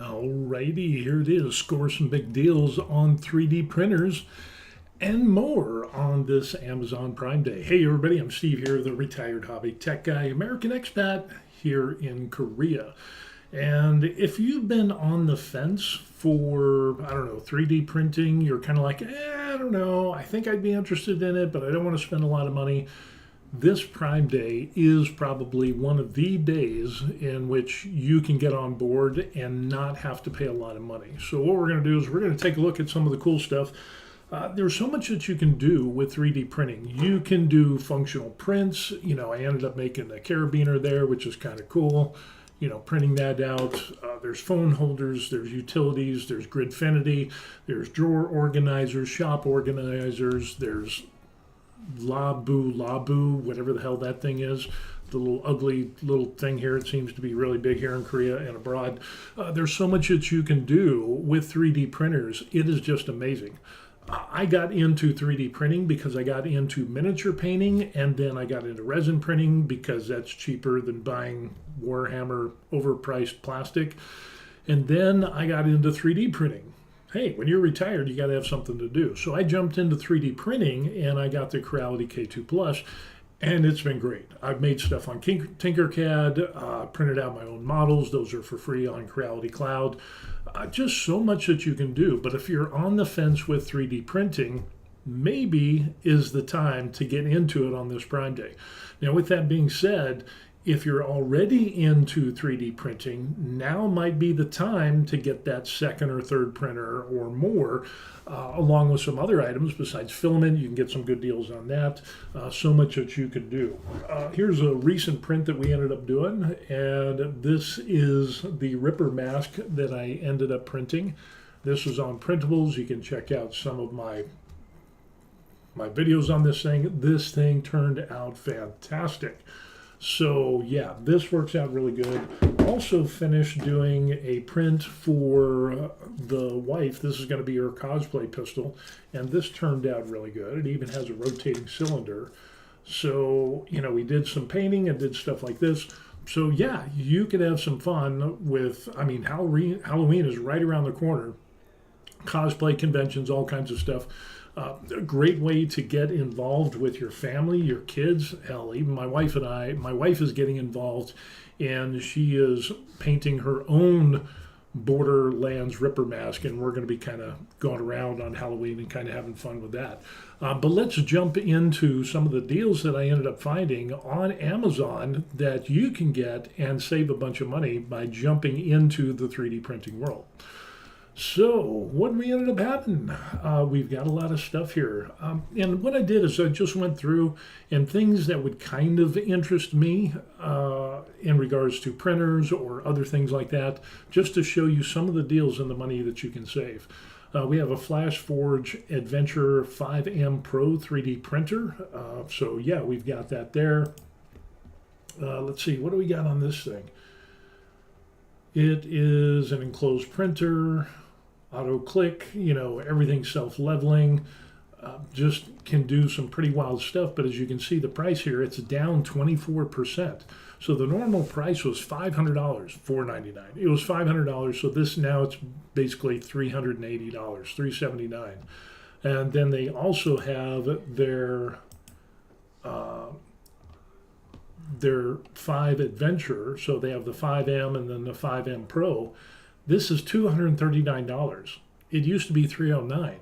Alrighty, here it is. Score some big deals on 3D printers and more on this Amazon Prime Day. Hey everybody, I'm Steve here, the retired hobby tech guy, American expat here in Korea. And if you've been on the fence for, 3D printing, you're kind of like, I don't know, I think I'd be interested in it, but I don't want to spend a lot of money. This Prime Day is probably one of the days in which you can get on board and not have to pay a lot of money. So what we're going to do is we're going to take a look at some of the cool stuff. There's so much that you can do with 3D printing. You can do functional prints. I ended up making a carabiner there, which is kind of cool. Printing that out. There's phone holders, there's utilities, there's Gridfinity, there's drawer organizers, shop organizers, there's Labu, whatever the hell that thing is, the little ugly little thing here. It seems to be really big here in Korea and abroad. There's so much that you can do with 3D printers. It is just amazing. I got into 3D printing because I got into miniature painting, and then I got into resin printing because that's cheaper than buying Warhammer overpriced plastic. And then I got into 3D printing. Hey, when you're retired, you got to have something to do. So I jumped into 3D printing and I got the Creality K2 Plus, and it's been great. I've made stuff on Tinkercad, printed out my own models. Those are for free on Creality Cloud. Just so much that you can do. But if you're on the fence with 3D printing, maybe is the time to get into it on this Prime Day. Now, with that being said, if you're already into 3D printing, now might be the time to get that second or third printer or more, along with some other items besides filament. You can get some good deals on that. So much that you can do. Here's a recent print that we ended up doing, and this is the Ripper mask that I ended up printing. This was on Printables. You can check out some of my videos on this thing. This thing turned out fantastic. So yeah, this works out really good. Also finished doing a print for the wife. This is going to be her cosplay pistol, and this turned out really good. It even has a rotating cylinder. So, we did some painting and did stuff like this. So yeah, you could have some fun with, Halloween is right around the corner. Cosplay conventions, all kinds of stuff. A great way to get involved with your family, your kids. Hell, even my wife is getting involved, and she is painting her own Borderlands Ripper mask, and we're going to be kind of going around on Halloween and kind of having fun with that. But let's jump into some of the deals that I ended up finding on Amazon that you can get and save a bunch of money by jumping into the 3D printing world. So what we ended up having, we've got a lot of stuff here. And what I did is I just went through and things that would kind of interest me in regards to printers or other things like that, just to show you some of the deals and the money that you can save. We have a FlashForge Adventure 5M Pro 3D printer. So yeah, we've got that there. Let's see, what do we got on this thing? It is an enclosed printer. Auto click, everything self-leveling, just can do some pretty wild stuff. But as you can see, the price here, it's down 24%. So the normal price was $500, $499. It was $500. So this now it's basically $380, $379. And then they also have their 5 Adventure. So they have the 5M and then the 5M Pro. This is $239. It used to be $309.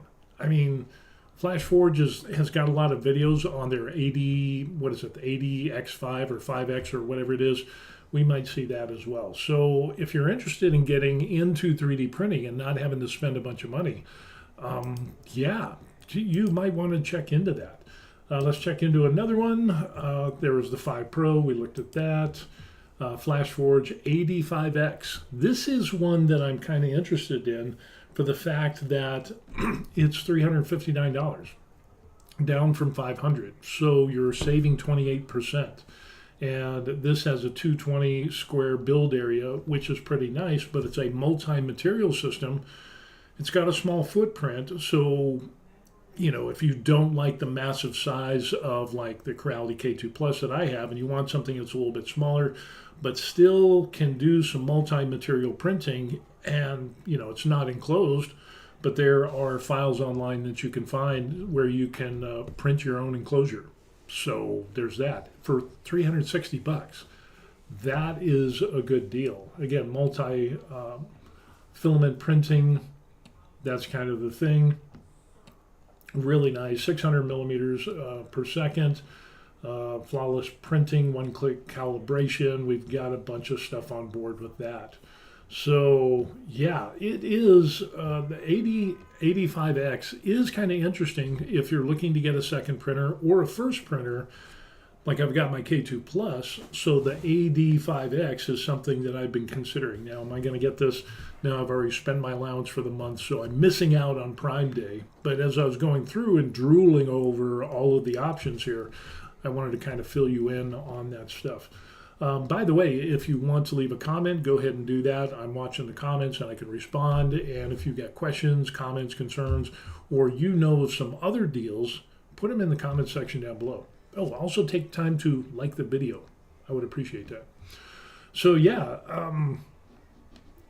FlashForge has got a lot of videos on their 80, the 80X5 or 5X or whatever it is. We might see that as well. So if you're interested in getting into 3D printing and not having to spend a bunch of money, yeah, you might want to check into that. Let's check into another one. There was the 5 Pro. We looked at that. FlashForge 85X. This is one that I'm kind of interested in for the fact that it's $359, down from $500. So you're saving 28%. And this has a 220 square build area, which is pretty nice, but it's a multi-material system. It's got a small footprint, so if you don't like the massive size of like the Creality K2 Plus that I have, and you want something that's a little bit smaller, but still can do some multi-material printing, and it's not enclosed, but there are files online that you can find where you can print your own enclosure. So there's that for $360. That is a good deal. Again, multi filament printing, that's kind of the thing. Really nice, 600 millimeters per second. Flawless printing, one-click calibration. We've got a bunch of stuff on board with that. So yeah, it is the 85X is kind of interesting if you're looking to get a second printer or a first printer. Like I've got my K2 Plus, so the AD5X is something that I've been considering. Now, am I going to get this? Now I've already spent my allowance for the month, so I'm missing out on Prime Day. But as I was going through and drooling over all of the options here, I wanted to kind of fill you in on that stuff. By the way, if you want to leave a comment, go ahead and do that. I'm watching the comments and I can respond. And if you've got questions, comments, concerns, or of some other deals, put them in the comment section down below. Oh, also take time to like the video. I would appreciate that. So yeah,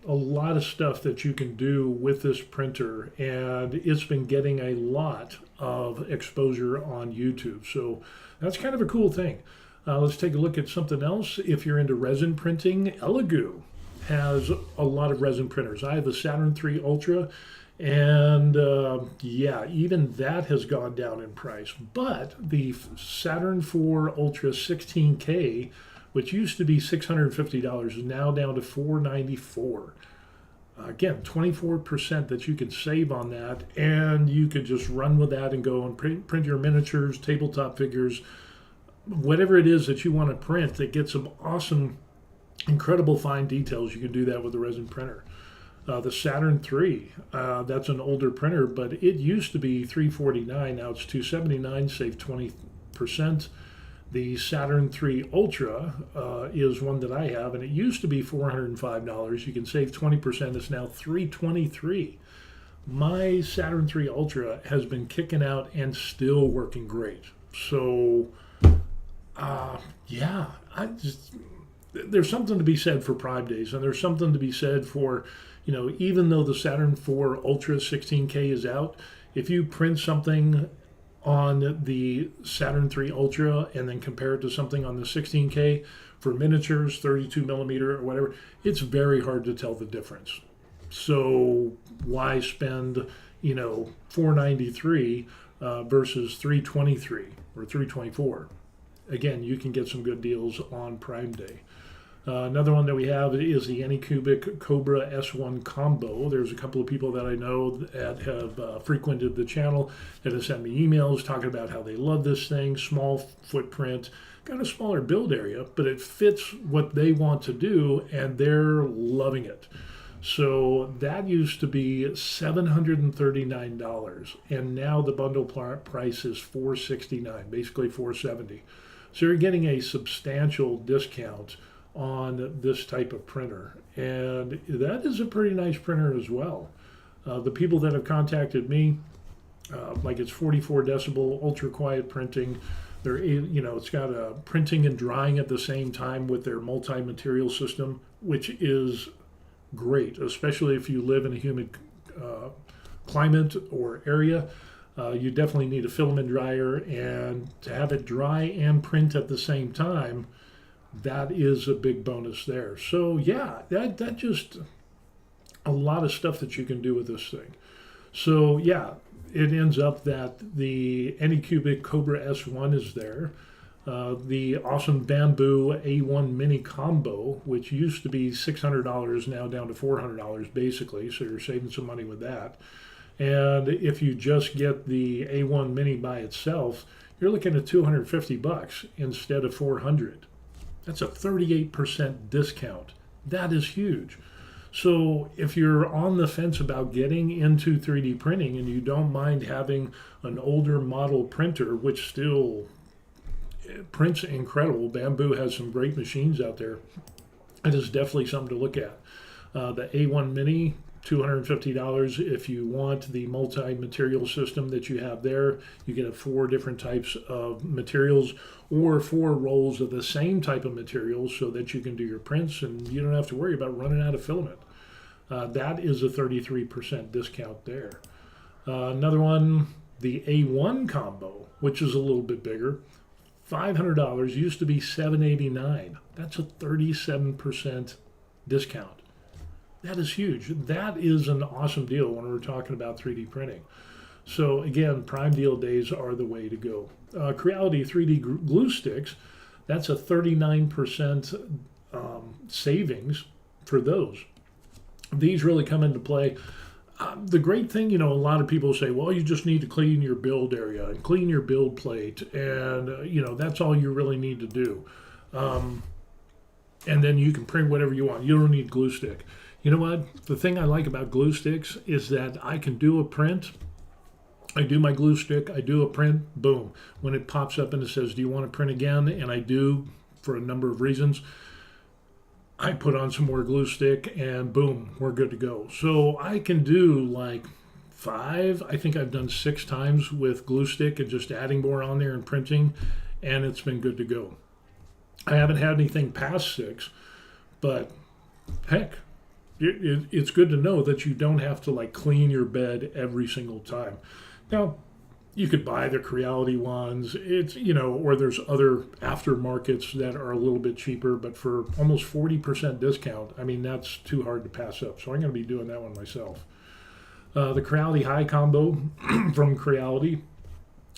a lot of stuff that you can do with this printer, and it's been getting a lot of exposure on YouTube. So that's kind of a cool thing. Let's take a look at something else. If you're into resin printing, Elegoo has a lot of resin printers. I have the Saturn III Ultra, and yeah, even that has gone down in price. But the Saturn IV Ultra 16K, which used to be $650, is now down to $494. Again, 24% that you can save on that, and you could just run with that and go and print your miniatures, tabletop figures, whatever it is that you want to print that gets some awesome, incredible fine details. You can do that with a resin printer. The Saturn III, that's an older printer, but it used to be $349. Now it's $279, save 20%. The Saturn III Ultra is one that I have, and it used to be $405. You can save 20%. It's now $323. My Saturn III Ultra has been kicking out and still working great. So, yeah, there's something to be said for Prime Days, and there's something to be said for, even though the Saturn IV Ultra 16K is out, if you print something on the Saturn III Ultra and then compare it to something on the 16K for miniatures, 32 millimeter or whatever, it's very hard to tell the difference. So why spend, $493 versus $323 or $324? Again, you can get some good deals on Prime Day. Another one that we have is the Anycubic Cobra S1 Combo. There's a couple of people that I know that have frequented the channel that have sent me emails talking about how they love this thing. Small footprint, got a smaller build area, but it fits what they want to do, and they're loving it. So that used to be $739, and now the bundle price is $469, basically $470. So you're getting a substantial discount on this type of printer, and that is a pretty nice printer as well. The people that have contacted me, like it's 44 decibel ultra quiet printing. It's got a printing and drying at the same time with their multi-material system, which is great, especially if you live in a humid climate or area. You definitely need a filament dryer, and to have it dry and print at the same time, that is a big bonus there. So yeah, that just a lot of stuff that you can do with this thing. So yeah, it ends up that the Anycubic Cobra S1 is there. The awesome Bamboo A1 Mini Combo, which used to be $600, now down to $400 basically, so you're saving some money with that. And if you just get the A1 Mini by itself, you're looking at $250 instead of $400. That's a 38% discount. That is huge. So if you're on the fence about getting into 3D printing and you don't mind having an older model printer, which still prints incredible, Bamboo has some great machines out there, it is definitely something to look at. The A1 Mini, $250 if you want the multi-material system that you have there. You can have 4 different types of materials or 4 rolls of the same type of materials so that you can do your prints and you don't have to worry about running out of filament. That is a 33% discount there. Another one, the A1 combo, which is a little bit bigger, $500, used to be $789. That's a 37% discount. That is huge. That is an awesome deal when we're talking about 3D printing. So again, prime deal days are the way to go. Creality 3D glue sticks, that's a 39% savings for those. These really come into play. The great thing, a lot of people say, well, you just need to clean your build area and clean your build plate, and that's all you really need to do. And then you can print whatever you want. You don't need glue stick. You know what? The thing I like about glue sticks is that I can do a print. I do my glue stick, I do a print, boom. When it pops up and it says, do you want to print again? And I do, for a number of reasons. I put on some more glue stick and boom, we're good to go. So I can do like 5, I think I've done 6 times with glue stick and just adding more on there and printing, and it's been good to go. I haven't had anything past 6, but heck, it's good to know that you don't have to like clean your bed every single time. Now, you could buy the Creality ones, or there's other aftermarkets that are a little bit cheaper, but for almost 40% discount, I mean, that's too hard to pass up. So I'm going to be doing that one myself. The Creality High Combo from Creality,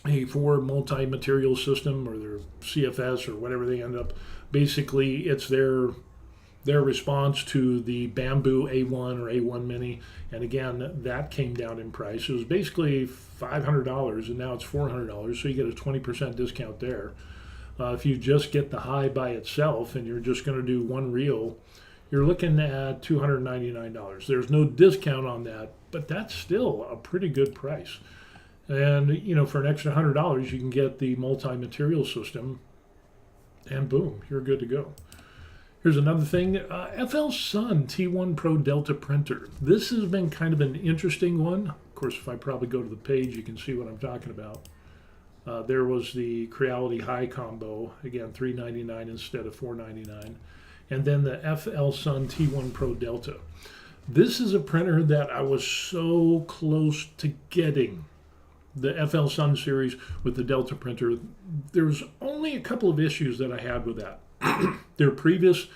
a 4 multi-material system, or their CFS or whatever they end up. Basically, it's their response to the Bamboo A1 or A1 Mini, and again, that came down in price. It was basically $500, and now it's $400, so you get a 20% discount there. If you just get the High by itself, and you're just going to do one reel, you're looking at $299. There's no discount on that, but that's still a pretty good price. And, for an extra $100, you can get the multi-material system, and boom, you're good to go. Here's another thing, FL Sun T1 Pro Delta printer. This has been kind of an interesting one. Of course, if I probably go to the page, you can see what I'm talking about. There was the Creality High Combo, again, $399 instead of $499. And then the FL Sun T1 Pro Delta. This is a printer that I was so close to getting. The FL Sun series with the Delta printer, there's only a couple of issues that I had with that. Their previous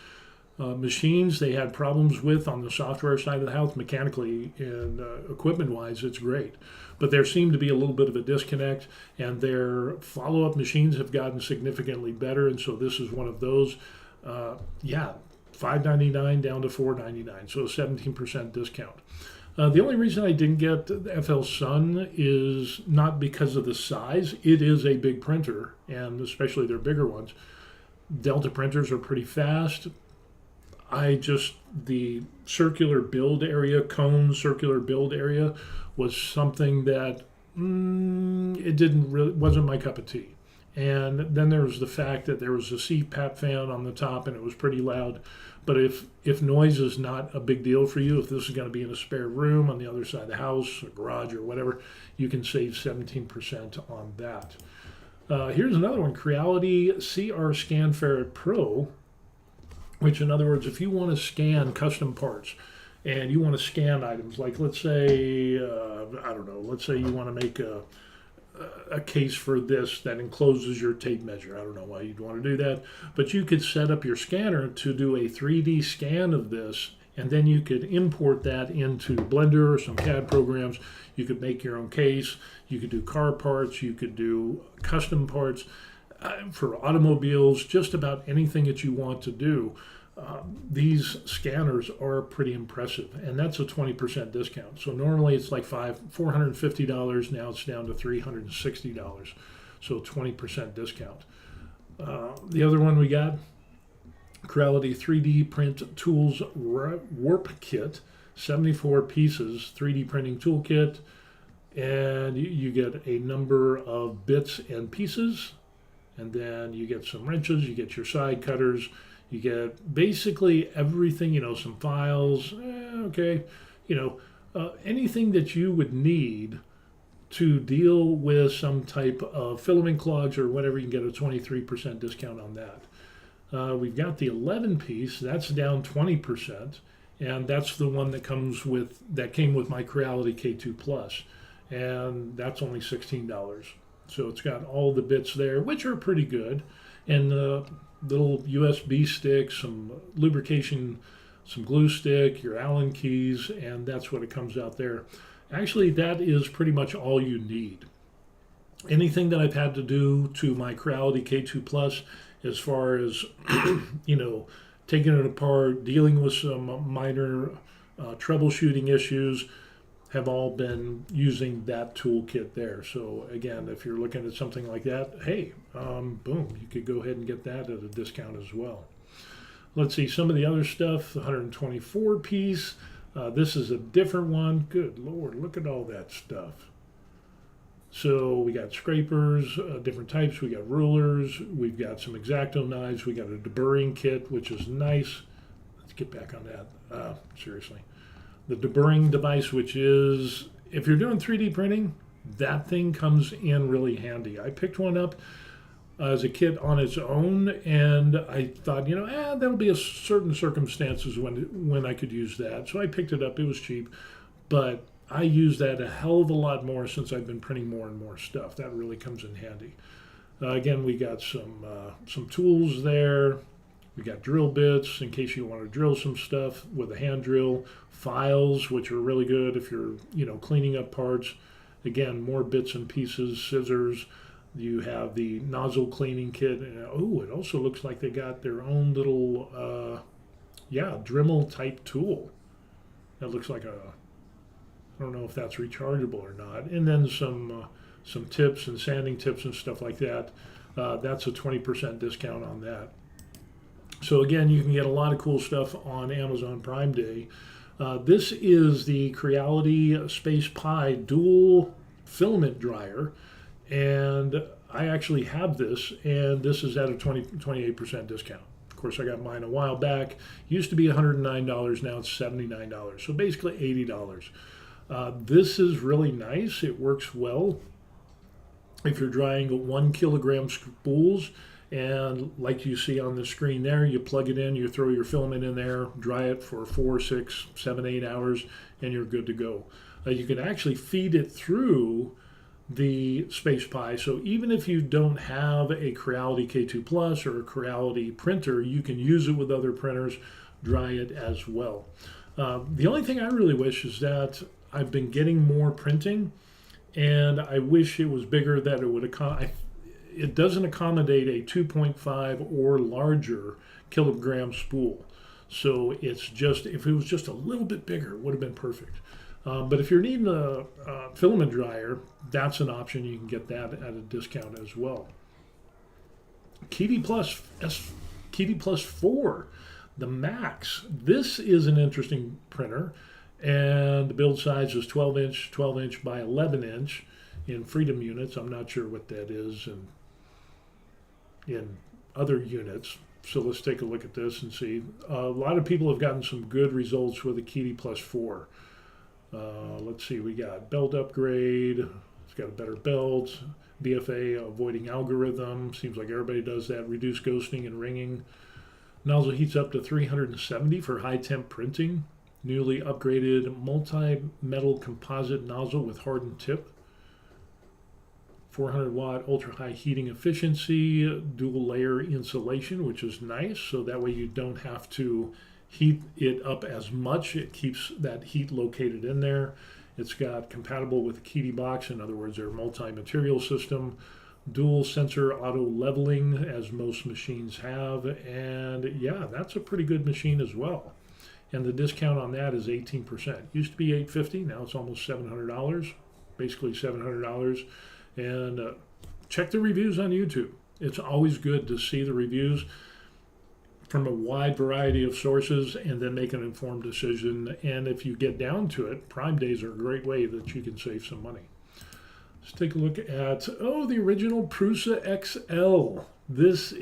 machines they had problems with on the software side of the house. Mechanically and equipment-wise, it's great. But there seemed to be a little bit of a disconnect, and their follow-up machines have gotten significantly better, and so this is one of those. $599 down to $499, so a 17% discount. The only reason I didn't get the FL Sun is not because of the size. It is a big printer, and especially their bigger ones. Delta printers are pretty fast. The circular build area, cone circular build area, was something that wasn't my cup of tea. And then there was the fact that there was a CPAP fan on the top and it was pretty loud. But if noise is not a big deal for you, if this is going to be in a spare room on the other side of the house, or garage, or whatever, you can save 17% on that. Here's another one, Creality CR Scan Ferret Pro, which in other words, if you want to scan custom parts and you want to scan items, like let's say, let's say you want to make a case for this that encloses your tape measure. I don't know why you'd want to do that, but you could set up your scanner to do a 3D scan of this, and then you could import that into Blender or some CAD programs. You could make your own case. You could do car parts. You could do custom parts for automobiles, just about anything that you want to do. These scanners are pretty impressive, and that's a 20% discount. So normally it's like $450. Now it's down to $360. So 20% discount. The other one we got, Creality 3D Print Tools Warp Kit, 74 pieces, 3D printing toolkit, and you get a number of bits and pieces, and then you get some wrenches, you get your side cutters, you get basically everything, some files, okay. you know, anything that you would need to deal with some type of filament clogs or whatever, you can get a 23% discount on that. We've got the 11 piece, that's down 20%, and that's the one that came with my Creality K2 Plus, and that's only $16. So it's got all the bits there, which are pretty good, and the little USB stick, some lubrication, some glue stick, your Allen keys, and that's what it comes out there. Actually, that is pretty much all you need. Anything that I've had to do to my Creality K2 Plus, as far as taking it apart, dealing with some minor troubleshooting issues, have all been using that toolkit there. So again, if you're looking at something like that, hey, boom, you could go ahead and get that at a discount as well. Let's see some of the other stuff. The 124 piece. This is a different one. Good Lord, look at all that stuff. So we got scrapers, different types. We got rulers. We've got some X-Acto knives. We got a deburring kit, which is nice. Let's get back on that. Seriously. The deburring device, which is, if you're doing 3D printing, that thing comes in really handy. I picked one up as a kit on its own, and I thought, that'll be a certain circumstances when I could use that. So I picked it up. It was cheap, but I use that a hell of a lot more since I've been printing more and more stuff. That really comes in handy. Again, we got some tools there. We got drill bits in case you want to drill some stuff with a hand drill. Files, which are really good if you're cleaning up parts. Again, more bits and pieces. Scissors. You have the nozzle cleaning kit. And, it also looks like they got their own little Dremel type tool. That looks like I don't know if that's rechargeable or not. And then some tips and sanding tips and stuff like that. That's a 20% discount on that. So again, you can get a lot of cool stuff on Amazon Prime Day. This is the Creality Space Pi dual filament dryer, and I actually have this, and this is at a 28% discount. Of course, I got mine a while back. Used to be $109, now it's $79, so basically $80. This is really nice. It works well if you're drying 1 kilogram spools, and like you see on the screen there, you plug it in, you throw your filament in there, dry it for 4, 6, 7, 8 hours, and you're good to go. You can actually feed it through the Space Pi, so even if you don't have a Creality K2 Plus or a Creality printer, you can use it with other printers, dry it as well. The only thing I really wish is that I've been getting more printing, and I wish it was bigger, that it would it doesn't accommodate a 2.5 or larger kilogram spool. So it's just, if it was just a little bit bigger, it would have been perfect. But if you're needing a filament dryer, that's an option. You can get that at a discount as well. KD Plus 4, the Max. This is an interesting printer, and the build size is 12 inch by 11 inch in Freedom units. I'm not sure what that is in other units. So let's take a look at this and see. A lot of people have gotten some good results with the KD Plus 4. Let's see, we got belt upgrade. It's got a better belt. BFA avoiding algorithm. Seems like everybody does that. Reduce ghosting and ringing. Nozzle heats up to 370 for high temp printing. Newly upgraded multi-metal composite nozzle with hardened tip. 400 watt ultra high heating efficiency, dual layer insulation, which is nice. So that way you don't have to heat it up as much. It keeps that heat located in there. It's got compatible with the KD box. In other words, their multi-material system. Dual sensor auto leveling, as most machines have. And yeah, that's a pretty good machine as well. And the discount on that is 18%. Used to be $850, now it's almost $700, basically $700. And check the reviews on YouTube. It's always good to see the reviews from a wide variety of sources and then make an informed decision. And if you get down to it, Prime Days are a great way that you can save some money. Let's take a look at, the original Prusa XL. This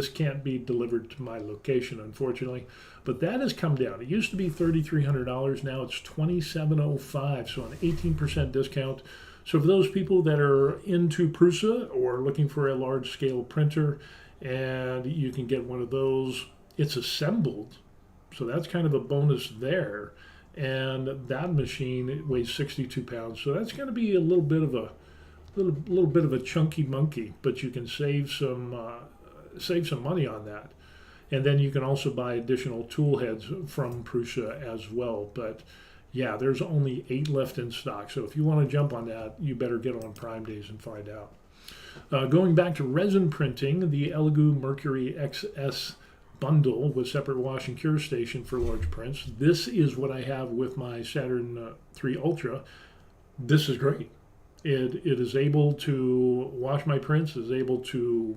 can't be delivered to my location, unfortunately, but that has come down. It used to be $3,300. Now it's $2,705, so an 18% discount. So for those people that are into Prusa or looking for a large scale printer, and you can get one of those, it's assembled, so that's kind of a bonus there. And that machine, it weighs 62 pounds, so that's going to be a little bit of a chunky monkey, but you can save some money on that. And then you can also buy additional tool heads from Prusa as well. But yeah, there's only 8 left in stock, so if you want to jump on that, you better get on Prime Days and find out. Going back to resin printing, the Elegoo Mercury XS bundle with separate wash and cure station for large prints. This is what I have with my Saturn 3 Ultra. This is great. It is able to wash my prints, is able to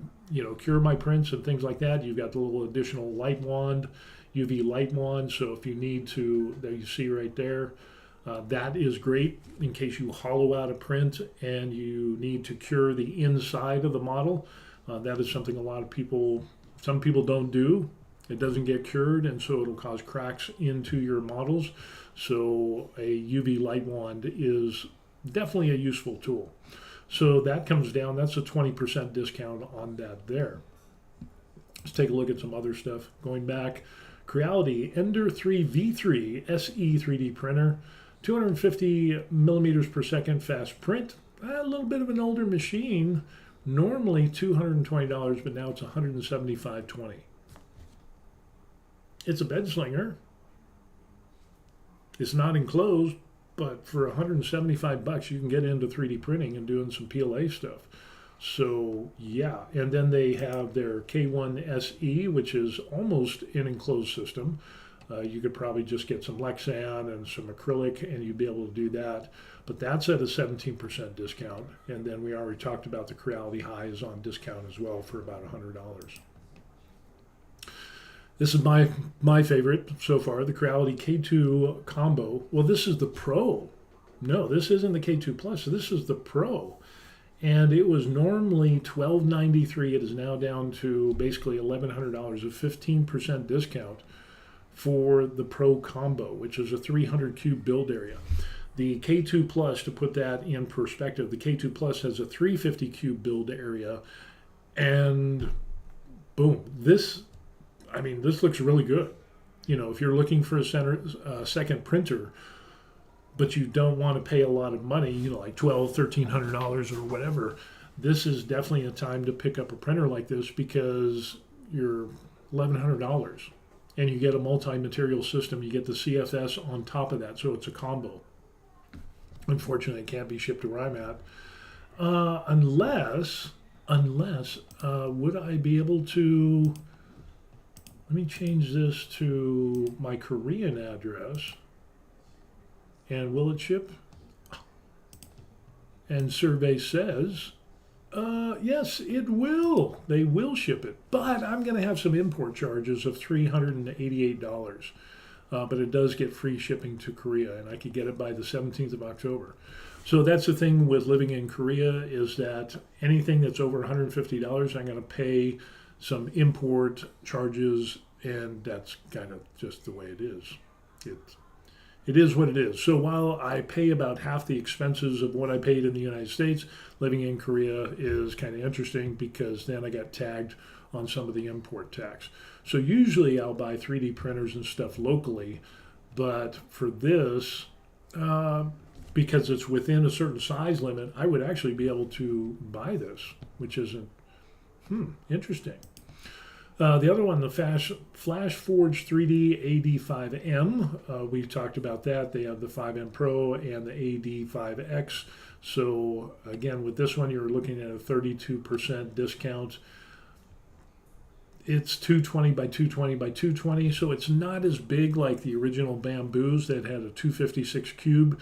cure my prints and things like that. You've got the little additional light wand, UV light wand. So if you need to, that you see right there, that is great in case you hollow out a print and you need to cure the inside of the model. That is something some people don't do. It doesn't get cured, and so it'll cause cracks into your models. So a UV light wand is definitely a useful tool. So that comes down. That's a 20% discount on that there. Let's take a look at some other stuff. Going back, Creality Ender 3 V3 SE 3D printer, 250 millimeters per second fast print. A little bit of an older machine. Normally $220, but now it's $175.20. It's a bed slinger. It's not enclosed, but for $175 you can get into 3D printing and doing some PLA stuff. So yeah, and then they have their K1 SE, which is almost an enclosed system. You could probably just get some Lexan and some acrylic and you'd be able to do that. But that's at a 17% discount. And then we already talked about the Creality High is on discount as well for about $100. This is my favorite so far, the Creality K2 Combo. Well, this is the Pro. No, this isn't the K2 Plus. This is the Pro. And it was normally $1,293. It is now down to basically $1,100, a 15% discount for the Pro Combo, which is a 300 cube build area. The K2 Plus, to put that in perspective, the K2 Plus has a 350 cube build area, and boom, this looks really good. If you're looking for a second printer, but you don't want to pay a lot of money, like $1,200, $1,300 or whatever, this is definitely a time to pick up a printer like this because you're $1,100. And you get a multi-material system. You get the CFS on top of that, so it's a combo. Unfortunately, it can't be shipped to where I'm at. Unless, would I be able to, let me change this to my Korean address. And will it ship? And survey says, yes, it will. They will ship it. But I'm going to have some import charges of $388. But it does get free shipping to Korea, and I could get it by the 17th of October. So that's the thing with living in Korea, is that anything that's over $150, I'm going to pay some import charges, and that's kind of just the way it is. It is what it is. So while I pay about half the expenses of what I paid in the United States, living in Korea is kind of interesting because then I got tagged on some of the import tax. So usually I'll buy 3D printers and stuff locally, but for this, because it's within a certain size limit, I would actually be able to buy this, which isn't, interesting. The other one, the Flash Forge 3D AD5M, we've talked about that. They have the 5M Pro and the AD5X. So again, with this one, you're looking at a 32% discount. It's 220 by 220 by 220, so it's not as big like the original Bamboos that had a 256 cube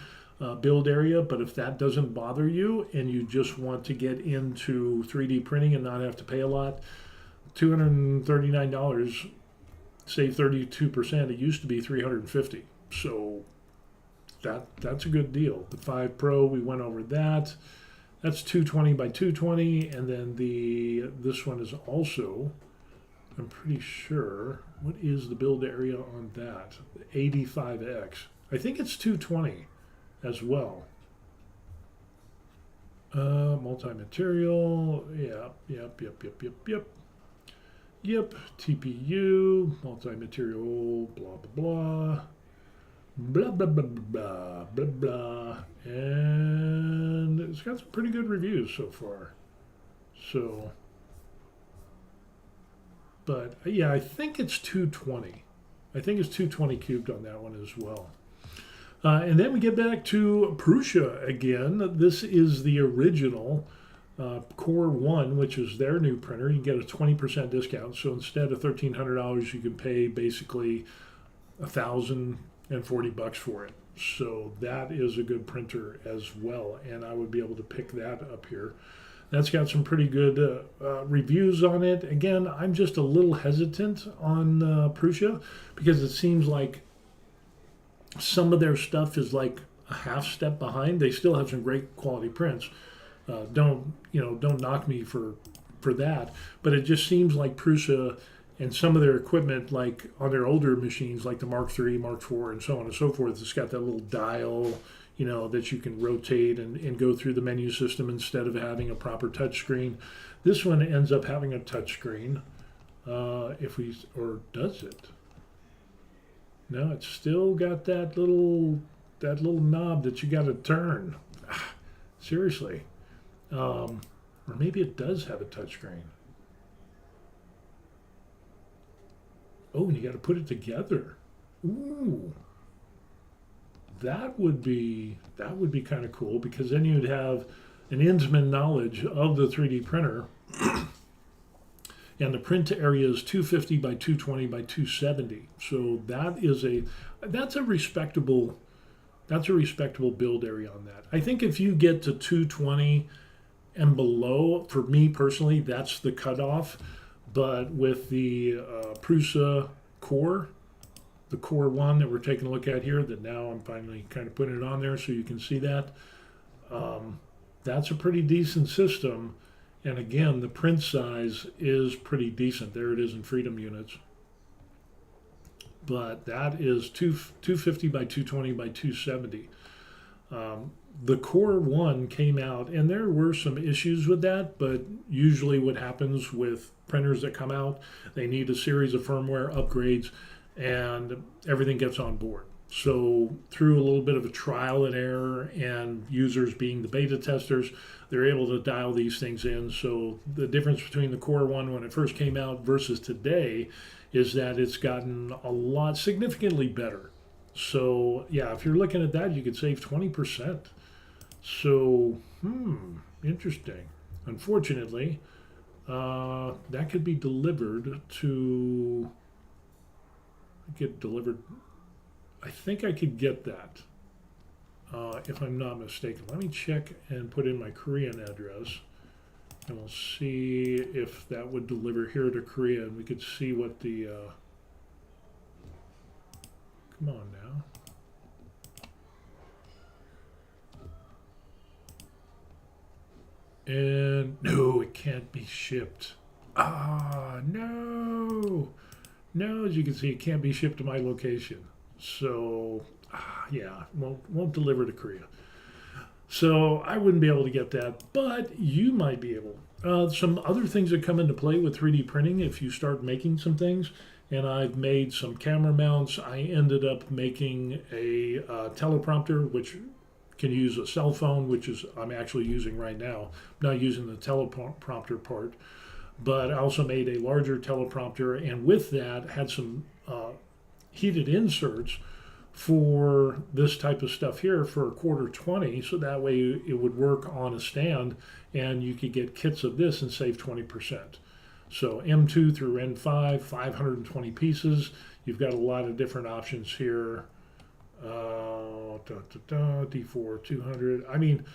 build area. But if that doesn't bother you and you just want to get into 3D printing and not have to pay a lot, $239, save 32%. It used to be $350. So that's a good deal. The 5 Pro, we went over that. That's 220 by 220, and then this one is also, I'm pretty sure, what is the build area on that? 85X. I think it's 220 as well. Multi-material, yep. TPU, multi-material, blah, blah, blah, blah, blah, blah, blah, blah, and it's got some pretty good reviews so far. So, but yeah, I think it's 220. I think it's 220 cubed on that one as well. And then we get back to Prusa again. This is the original Core 1, which is their new printer. You get a 20% discount. So instead of $1,300, you can pay basically $1,040 for it. So that is a good printer as well, and I would be able to pick that up here. That's got some pretty good reviews on it. Again, I'm just a little hesitant on Prusa because it seems like some of their stuff is like a half step behind. They still have some great quality prints. Don't knock me for that, but it just seems like Prusa and some of their equipment, like on their older machines, like the Mark III, Mark IV, and so on and so forth, it's got that little dial, that you can rotate and go through the menu system instead of having a proper touch screen. This one ends up having a touch screen. Or does it? No, it's still got that little knob that you got to turn. Seriously. Or maybe it does have a touchscreen. Oh, and you got to put it together. Ooh, that would be kind of cool, because then you'd have an intimate knowledge of the 3D printer. And the print area is 250 by 220 by 270. So that's a respectable build area on that. I think if you get to 220 and below, for me personally, that's the cutoff. But with the Prusa Core, the Core 1 that we're taking a look at here, that now I'm finally kind of putting it on there so you can see that, that's a pretty decent system. And again, the print size is pretty decent. There it is in Freedom units. But that is 250 by 220 by 270. The Core 1 came out, and there were some issues with that, but usually what happens with printers that come out, they need a series of firmware upgrades, and everything gets on board. So through a little bit of a trial and error, and users being the beta testers, they're able to dial these things in. So the difference between the Core 1 when it first came out versus today is that it's gotten a lot significantly better. So yeah, if you're looking at that, you could save 20%. So, interesting. Unfortunately, that could be delivered to, get delivered. I think I could get that, if I'm not mistaken. Let me check and put in my Korean address, and we'll see if that would deliver here to Korea, and we could see what the, come on now. And no, it can't be shipped. No. No, as you can see, it can't be shipped to my location. So, yeah, won't deliver to Korea. So I wouldn't be able to get that, but you might be able. Some other things that come into play with 3D printing, if you start making some things, and I've made some camera mounts. I ended up making a teleprompter, which can use a cell phone, which is I'm actually using right now. I'm not using the teleprompter part, but I also made a larger teleprompter, and with that had some heated inserts for this type of stuff here for $1/4 so that way it would work on a stand, and you could get kits of this and save 20%. So M2 through N5, 520 pieces. You've got a lot of different options here. D4 200. I mean,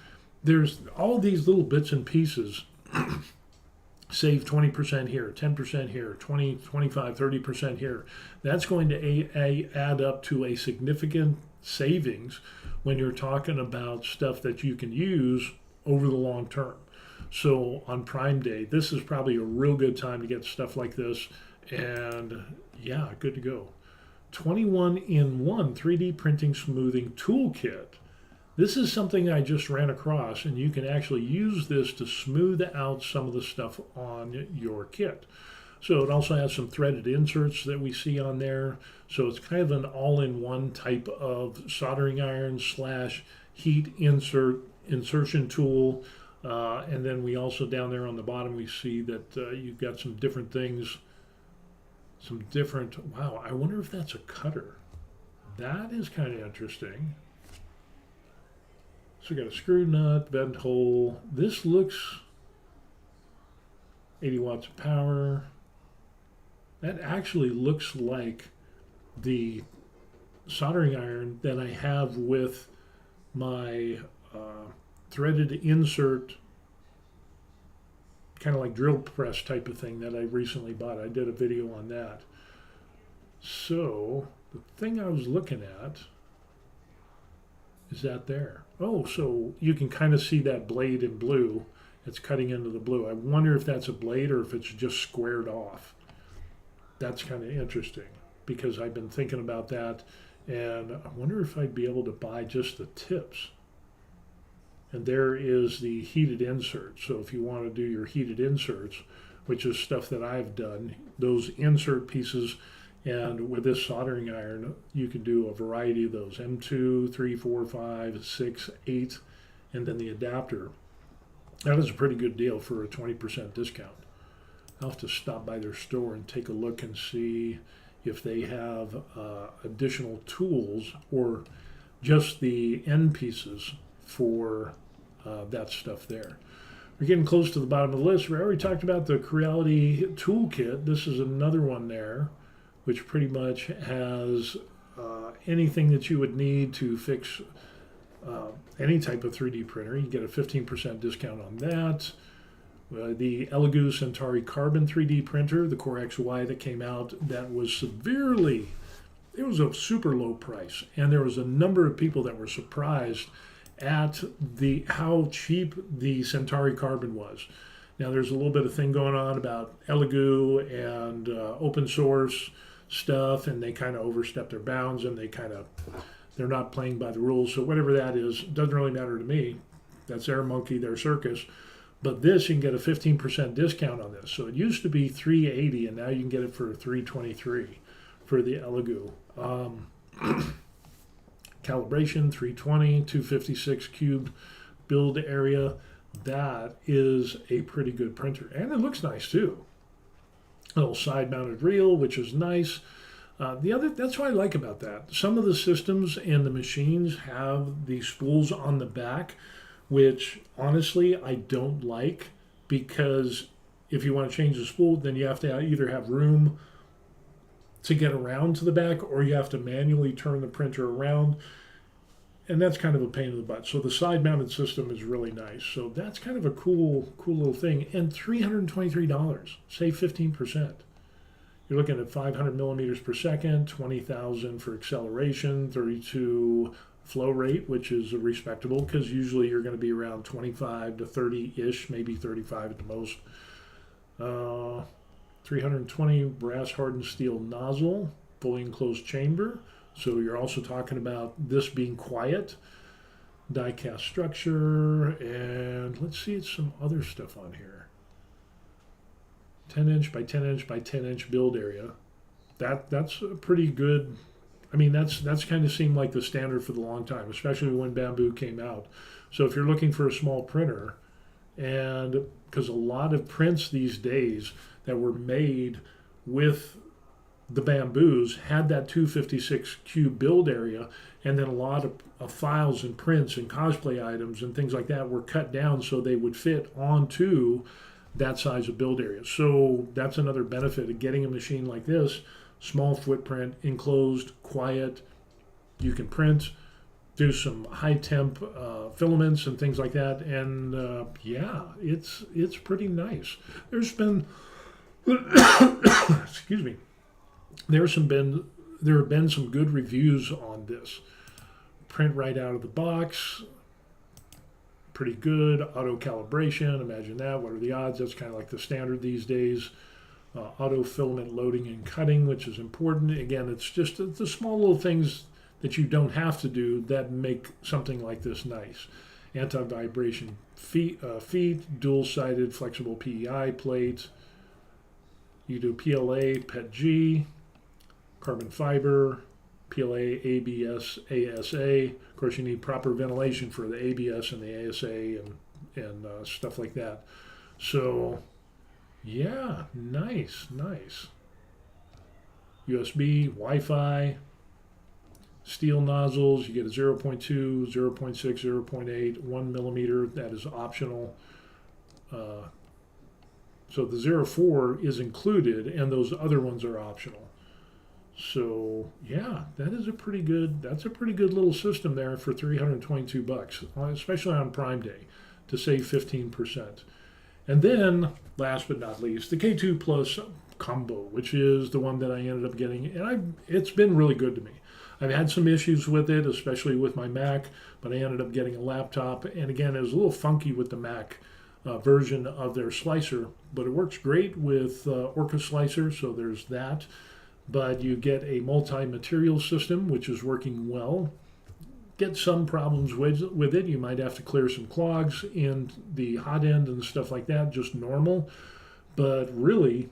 there's all these little bits and pieces save 20% here, 10% here, 20, 25, 30% here. That's going to add up to a significant savings when you're talking about stuff that you can use over the long term. So on Prime Day, this is probably a real good time to get stuff like this. And yeah, good to go. 21-in-1 3D printing smoothing toolkit. This is something I just ran across, and you can actually use this to smooth out some of the stuff on your kit. So it also has some threaded inserts that we see on there. So it's kind of an all-in-one type of soldering iron slash heat insertion tool. And then we also down there on the bottom, we see that you've got some different things, wow, I wonder if that's a cutter. That is kind of interesting. So we got a screw nut, vent hole. This looks 80 watts of power. That actually looks like the soldering iron that I have with my threaded insert, kind of like drill press type of thing that I recently bought. I did a video on that. So the thing I was looking at is that there. Oh, so you can kind of see that blade in blue. It's cutting into the blue. I wonder if that's a blade or if it's just squared off. That's kind of interesting because I've been thinking about that, and I wonder if I'd be able to buy just the tips. And there is the heated insert. So if you want to do your heated inserts, which is stuff that I've done, those insert pieces, and with this soldering iron, you can do a variety of those, M2, 3, 4, 5, 6, 8, and then the adapter. That is a pretty good deal for a 20% discount. I'll have to stop by their store and take a look and see if they have additional tools or just the end pieces for that stuff there. We're getting close to the bottom of the list. We already talked about the Creality toolkit. This is another one there, which pretty much has anything that you would need to fix any type of 3D printer. You get a 15% discount on that. The Elegoo Centauri Carbon 3D printer, the Core XY that came out, that was it was a super low price. And there was a number of people that were surprised at how cheap the Centauri Carbon was. Now there's a little bit of thing going on about Elegoo and open source stuff, and they kind of overstep their bounds, and they're not playing by the rules. So whatever that is, doesn't really matter to me. That's their monkey, their circus. But this, you can get a 15% discount on this. So it used to be $380, and now you can get it for $323 for the Elegoo. Calibration 320, 256 cube build area. That is a pretty good printer, and it looks nice too. A little side-mounted reel, which is nice. That's what I like about that. Some of the systems and the machines have the spools on the back, which honestly I don't like, because if you want to change the spool, then you have to either have room to get around to the back, or you have to manually turn the printer around, and that's kind of a pain in the butt. So the side-mounted system is really nice. So that's kind of a cool little thing. And $323, save 15%. You're looking at 500 millimeters per second, 20,000 for acceleration, 32 flow rate, which is respectable, because usually you're going to be around 25 to 30-ish, maybe 35 at the most. 320 brass hardened steel nozzle, fully enclosed chamber. So you're also talking about this being quiet. Die cast structure, and let's see some other stuff on here. 10-inch by 10-inch by 10-inch build area. That's a pretty good. I mean, that's kind of seemed like the standard for the long time, especially when Bamboo came out. So if you're looking for a small printer, and because a lot of prints these days that were made with the Bamboos had that 256 cube build area, and then a lot of files and prints and cosplay items and things like that were cut down so they would fit onto that size of build area. So that's another benefit of getting a machine like this. Small footprint, enclosed, quiet. You can print do some high temp filaments and things like that. And yeah, it's pretty nice. There's been excuse me. There have been some good reviews on this. Print right out of the box, pretty good. Auto calibration, imagine that. What are the odds? That's kind of like the standard these days. Auto filament loading and cutting, which is important. Again, it's just the small little things that you don't have to do that make something like this nice. Anti-vibration feet, dual-sided flexible PEI plates. You do PLA, PETG, carbon fiber, PLA, ABS, ASA. Of course, you need proper ventilation for the ABS and the ASA and stuff like that. So, yeah, nice. USB, Wi-Fi, steel nozzles. You get a 0.2, 0.6, 0.8, 1 millimeter. That is optional. So the 0.4 is included, and those other ones are optional. So yeah, that's a pretty good little system there for $322, especially on Prime Day, to save 15%. And then, last but not least, the K2 Plus combo, which is the one that I ended up getting, and it's been really good to me. I've had some issues with it, especially with my Mac, but I ended up getting a laptop, and again, it was a little funky with the Mac version of their slicer, but it works great with Orca Slicer, so there's that. But you get a multi-material system, which is working well. Get some problems with it. You might have to clear some clogs in the hot end and stuff like that, just normal. But really,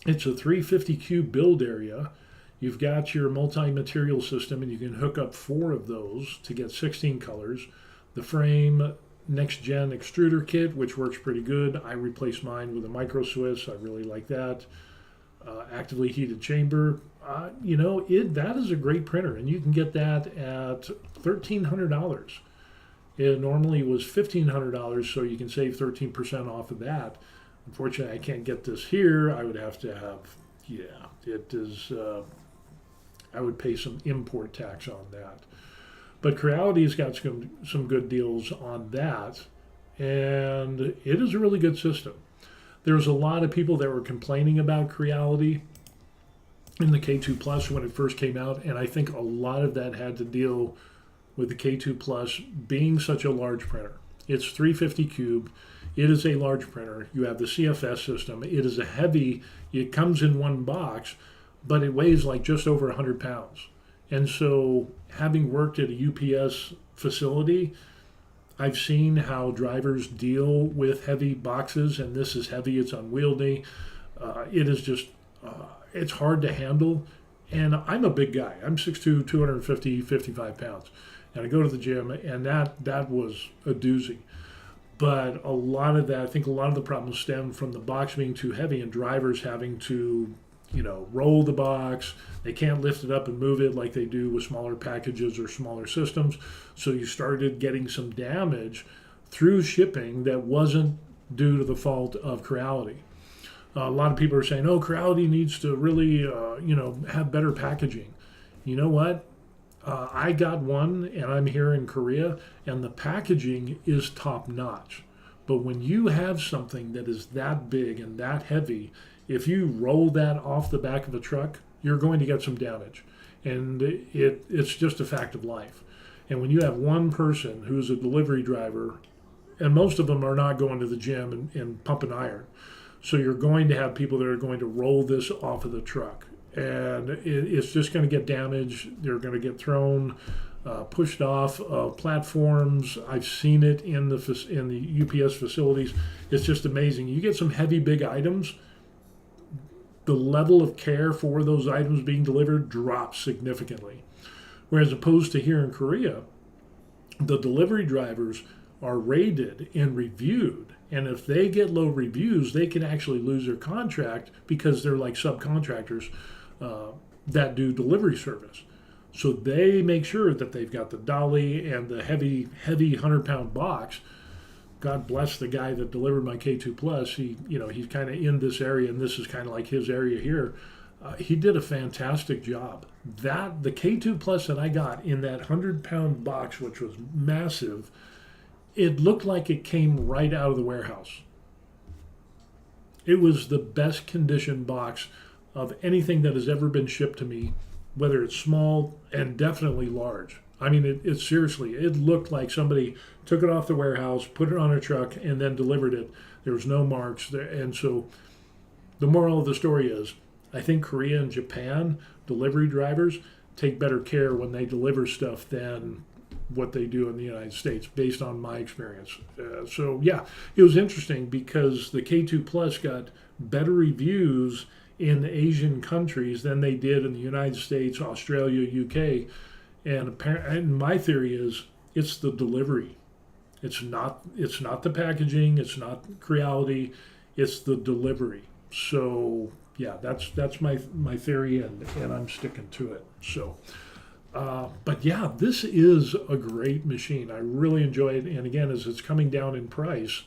it's a 350 cube build area. You've got your multi-material system, and you can hook up 4 of those to get 16 colors. The frame, next-gen extruder kit, which works pretty good. I replaced mine with a micro Swiss. I really like that. Actively heated chamber. That is a great printer, and you can get that at $1,300. It normally was $1,500, so you can save 13% off of that. Unfortunately, I can't get this here. I would have to have, it is, I would pay some import tax on that. But Creality's got some good deals on that, and it is a really good system. There's a lot of people that were complaining about Creality in the K2 Plus when it first came out, and I think a lot of that had to deal with the K2 Plus being such a large printer. It's 350 cube. It is a large printer. You have the CFS system. It is it comes in one box, but it weighs like just over 100 pounds. And so having worked at a UPS facility, I've seen how drivers deal with heavy boxes, and this is heavy, it's unwieldy. It is just, it's hard to handle. And I'm a big guy. I'm 6'2", 55 pounds. And I go to the gym, and that was a doozy. But a lot of that, I think a lot of the problems stem from the box being too heavy and drivers having to roll the box. They can't lift it up and move it like they do with smaller packages or smaller systems. So you started getting some damage through shipping that wasn't due to the fault of Creality. A lot of people are saying, Creality needs to really, have better packaging. You know what? I got one, and I'm here in Korea, and the packaging is top notch. But when you have something that is that big and that heavy, if you roll that off the back of a truck, you're going to get some damage. And it's just a fact of life. And when you have one person who's a delivery driver, and most of them are not going to the gym and pumping iron, so you're going to have people that are going to roll this off of the truck. And it's just going to get damaged. They're going to get thrown, pushed off platforms. I've seen it in the UPS facilities. It's just amazing. You get some heavy, big items, the level of care for those items being delivered drops significantly. Whereas opposed to here in Korea, the delivery drivers are rated and reviewed. And if they get low reviews, they can actually lose their contract because they're like subcontractors that do delivery service. So they make sure that they've got the dolly and the heavy 100-pound box. God bless the guy that delivered my K2 Plus. He's kind of in this area, and this is kind of like his area here. He did a fantastic job. That the K2 Plus that I got in that 100-pound box, which was massive, it looked like it came right out of the warehouse. It was the best conditioned box of anything that has ever been shipped to me, whether it's small and definitely large. I mean, it seriously, it looked like somebody took it off the warehouse, put it on a truck, and then delivered it. There was no marks there. And so the moral of the story is, I think Korea and Japan delivery drivers take better care when they deliver stuff than what they do in the United States, based on my experience. So yeah, it was interesting because the K2 Plus got better reviews in Asian countries than they did in the United States, Australia, UK. And my theory is it's the delivery. It's not the packaging. It's not Creality. It's the delivery. So yeah, that's my theory, and I'm sticking to it. So, but yeah, this is a great machine. I really enjoy it. And again, as it's coming down in price,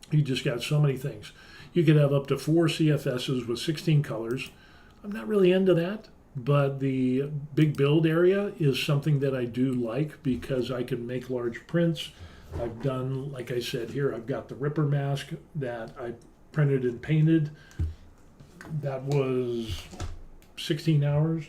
you just got so many things. You could have up to 4 CFSs with 16 colors. I'm not really into that, but the big build area is something that I do like because I can make large prints. I've done, like I said here, I've got the Ripper mask that I printed and painted. That was 16 hours.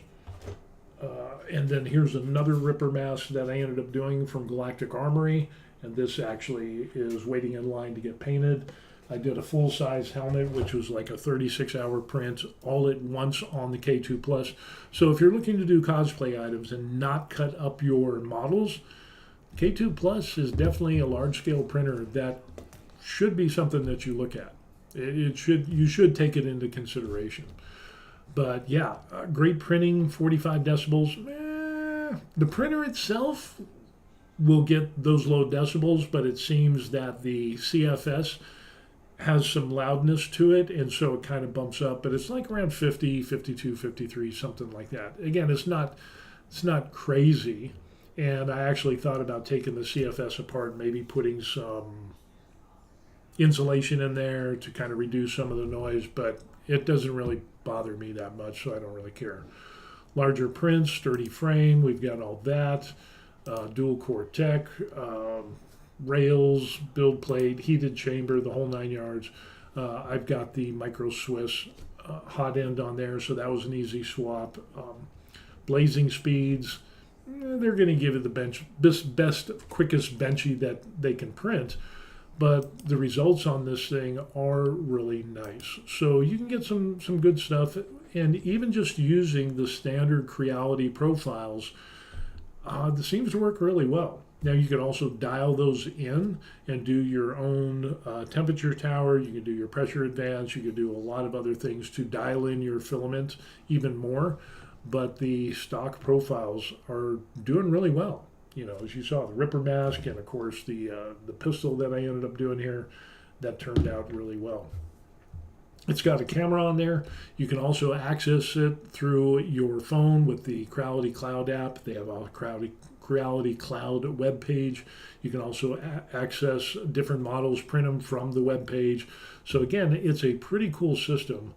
And then here's another Ripper mask that I ended up doing from Galactic Armory. And this actually is waiting in line to get painted. I did a full-size helmet, which was like a 36-hour print all at once on the K2 Plus. So if you're looking to do cosplay items and not cut up your models, K2 Plus is definitely a large-scale printer that should be something that you look at. You should take it into consideration. But yeah, great printing, 45 decibels. The printer itself will get those low decibels, but it seems that the CFS has some loudness to it, and so it kind of bumps up, but it's like around 50, 52, 53, something like that. Again, it's not crazy, and I actually thought about taking the CFS apart, maybe putting some insulation in there to kind of reduce some of the noise, but it doesn't really bother me that much, so I don't really care. Larger prints, sturdy frame, we've got all that. Dual core tech, rails, build plate, heated chamber, the whole 9 yards. I've got the Micro Swiss hot end on there, so that was an easy swap. Blazing speeds, they're going to give it the best, quickest benchy that they can print, but the results on this thing are really nice. So you can get some good stuff, and even just using the standard Creality profiles, this seems to work really well. Now you can also dial those in and do your own temperature tower. You can do your pressure advance. You can do a lot of other things to dial in your filament even more. But the stock profiles are doing really well. You know, as you saw, the Ripper mask and of course the pistol that I ended up doing here, that turned out really well. It's got a camera on there. You can also access it through your phone with the Creality Cloud app. They have a Creality Cloud web page. You can also access different models, print them from the web page. So again, it's a pretty cool system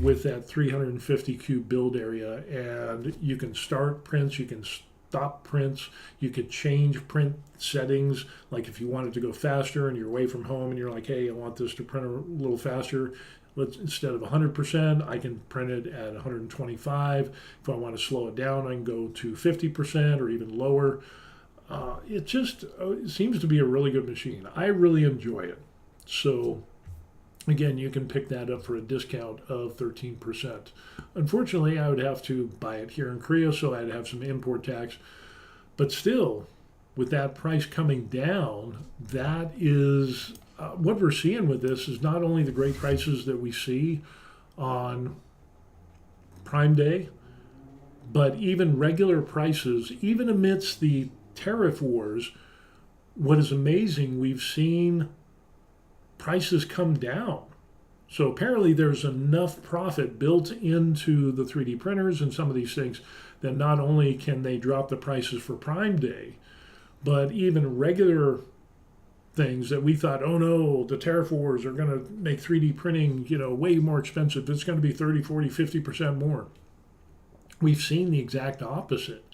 with that 350 cube build area, and you can start prints, you can stop prints, you could change print settings. Like if you wanted to go faster and you're away from home and you're like, hey, I want this to print a little faster, instead of 100%, I can print it at 125. If I want to slow it down, I can go to 50% or even lower. It seems to be a really good machine. I really enjoy it. So again, you can pick that up for a discount of 13%. Unfortunately, I would have to buy it here in Korea, so I'd have some import tax. But still, with that price coming down, that is what we're seeing with this is not only the great prices that we see on Prime Day, but even regular prices, even amidst the tariff wars. What is amazing, we've seen prices come down. So apparently there's enough profit built into the 3D printers and some of these things that not only can they drop the prices for Prime Day, but even regular things that we thought, oh no, the tariff wars are going to make 3D printing, way more expensive. It's going to be 30, 40, 50% more. We've seen the exact opposite,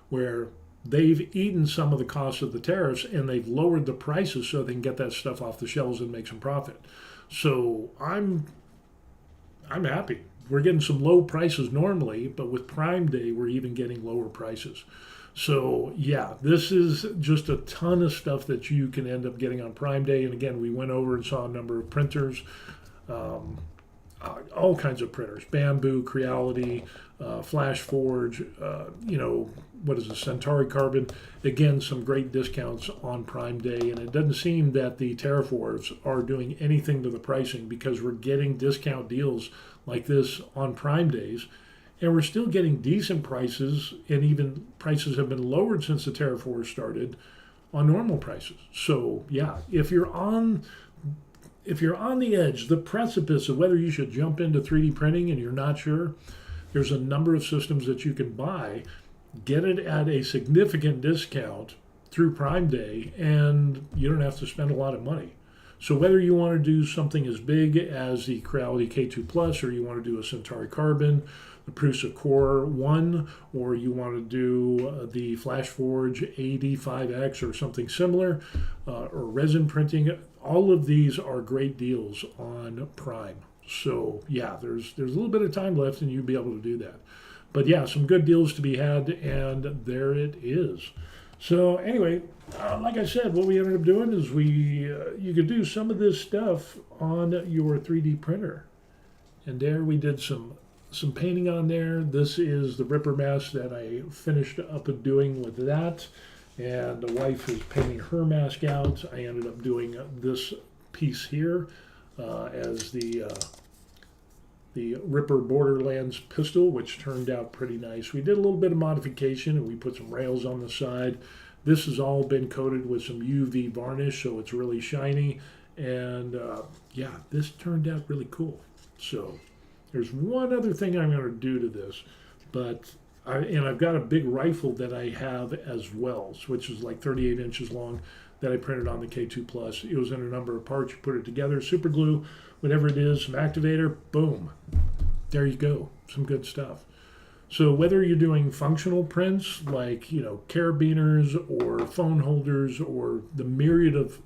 where they've eaten some of the costs of the tariffs and they've lowered the prices so they can get that stuff off the shelves and make some profit. So I'm happy. We're getting some low prices normally, but with Prime Day, we're even getting lower prices. So yeah, this is just a ton of stuff that you can end up getting on Prime Day. And again, we went over and saw a number of printers, all kinds of printers, Bamboo, Creality, Flash Forge, what is it, Centauri Carbon. Again, some great discounts on Prime Day. And it doesn't seem that the tariff wars are doing anything to the pricing, because we're getting discount deals like this on Prime Days. And we're still getting decent prices, and even prices have been lowered since the tariff war started on normal prices. So yeah, if you're on the edge, the precipice of whether you should jump into 3D printing and you're not sure, there's a number of systems that you can buy, get it at a significant discount through Prime Day, and you don't have to spend a lot of money. So whether you want to do something as big as the Creality K2 Plus, or you want to do a Centauri Carbon, the Prusa Core 1, or you want to do the Flash Forge AD5X or something similar, or resin printing, all of these are great deals on Prime. So yeah, there's a little bit of time left and you'll be able to do that. But yeah, some good deals to be had, and there it is. So anyway, like I said, what we ended up doing is you could do some of this stuff on your 3D printer. And there we did some painting on there. This is the Ripper mask that I finished up doing with that. And the wife is painting her mask out. I ended up doing this piece here as the Ripper Borderlands pistol, which turned out pretty nice. We did a little bit of modification and we put some rails on the side. This has all been coated with some UV varnish, so it's really shiny. And yeah, this turned out really cool. So there's one other thing I'm going to do to this, but I've got a big rifle that I have as well, which is like 38 inches long, that I printed on the K2 Plus. It was in a number of parts. You put it together, super glue, whatever it is, some activator, boom. There you go, some good stuff. So whether you're doing functional prints like, carabiners or phone holders or the myriad of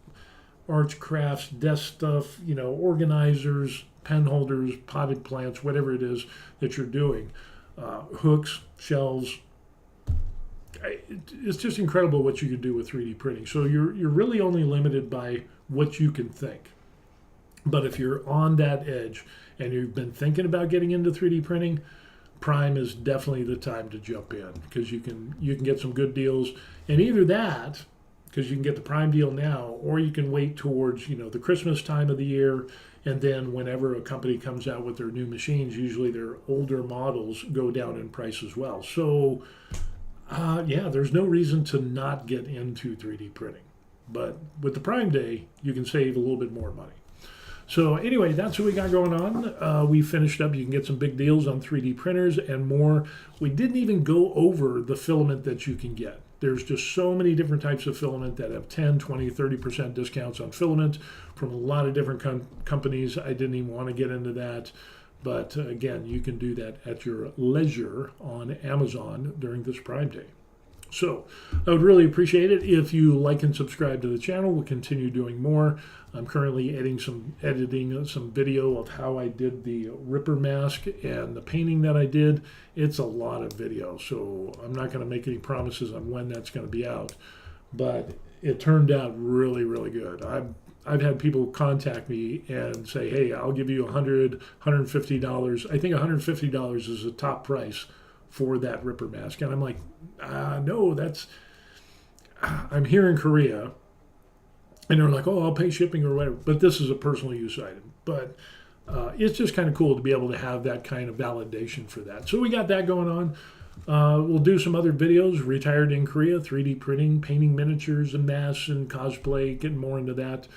arch crafts, desk stuff, organizers, pen holders, potted plants, whatever it is that you're doing, hooks, shelves. It's just incredible what you can do with 3D printing. So you're really only limited by what you can think. But if you're on that edge and you've been thinking about getting into 3D printing, Prime is definitely the time to jump in, because you can get some good deals. And either that, because you can get the Prime deal now, or you can wait towards the Christmas time of the year, and then whenever a company comes out with their new machines, usually their older models go down in price as well. So yeah, there's no reason to not get into 3D printing. But with the Prime Day, you can save a little bit more money. So anyway, that's what we got going on. We finished up. You can get some big deals on 3D printers and more. We didn't even go over the filament that you can get. There's just so many different types of filament that have 10, 20, 30% discounts on filament from a lot of different companies. I didn't even want to get into that. But again, you can do that at your leisure on Amazon during this Prime Day. So I would really appreciate it if you like and subscribe to the channel. We'll continue doing more. I'm currently editing some video of how I did the Ripper mask and the painting that I did. It's a lot of video, so I'm not going to make any promises on when that's going to be out. But it turned out really, really good. I've had people contact me and say, hey, I'll give you $100, $150. I think $150 is the top price for that Ripper mask. And I'm like, no, I'm here in Korea. And they're like, oh, I'll pay shipping or whatever. But this is a personal use item. But it's just kind of cool to be able to have that kind of validation for that. So we got that going on. We'll do some other videos, retired in Korea, 3D printing, painting miniatures and masks and cosplay, getting more into that.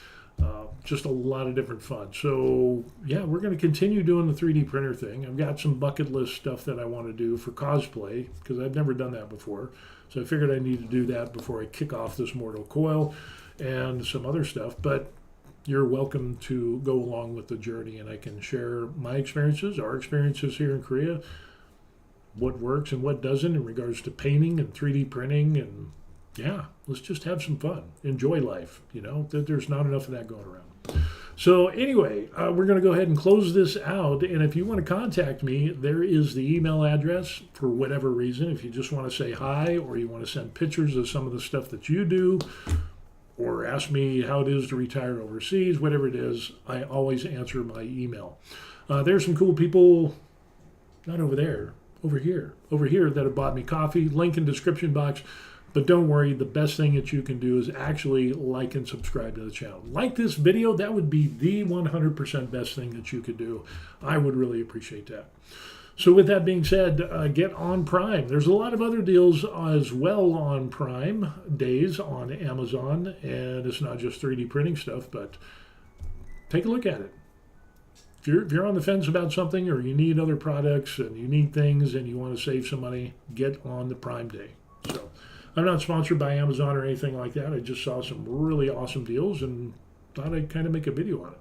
Just a lot of different fun. So yeah, we're going to continue doing the 3D printer thing. I've got some bucket list stuff that I want to do for cosplay, because I've never done that before. So I figured I need to do that before I kick off this Mortal Coil. and some other stuff, but you're welcome to go along with the journey, and I can share my experiences, our experiences here in Korea, what works and what doesn't in regards to painting and 3D printing, and yeah, let's just have some fun, enjoy life. There's not enough of that going around. So anyway, we're going to go ahead and close this out, and if you want to contact me, there is the email address for whatever reason. If you just want to say hi, or you want to send pictures of some of the stuff that you do, or ask me how it is to retire overseas, whatever it is, I always answer my email. There's some cool people, not over there, over here that have bought me coffee, link in description box. But don't worry, the best thing that you can do is actually like and subscribe to the channel. Like this video, that would be the 100% best thing that you could do. I would really appreciate that. So with that being said, get on Prime. There's a lot of other deals as well on Prime Days on Amazon, and it's not just 3D printing stuff, but take a look at it. If you're on the fence about something, or you need other products and you need things and you want to save some money, get on the Prime Day. So I'm not sponsored by Amazon or anything like that. I just saw some really awesome deals and thought I'd kind of make a video on it.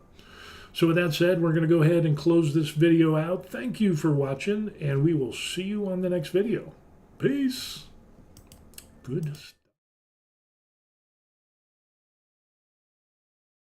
So with that said, we're going to go ahead and close this video out. Thank you for watching, and we will see you on the next video. Peace. Good.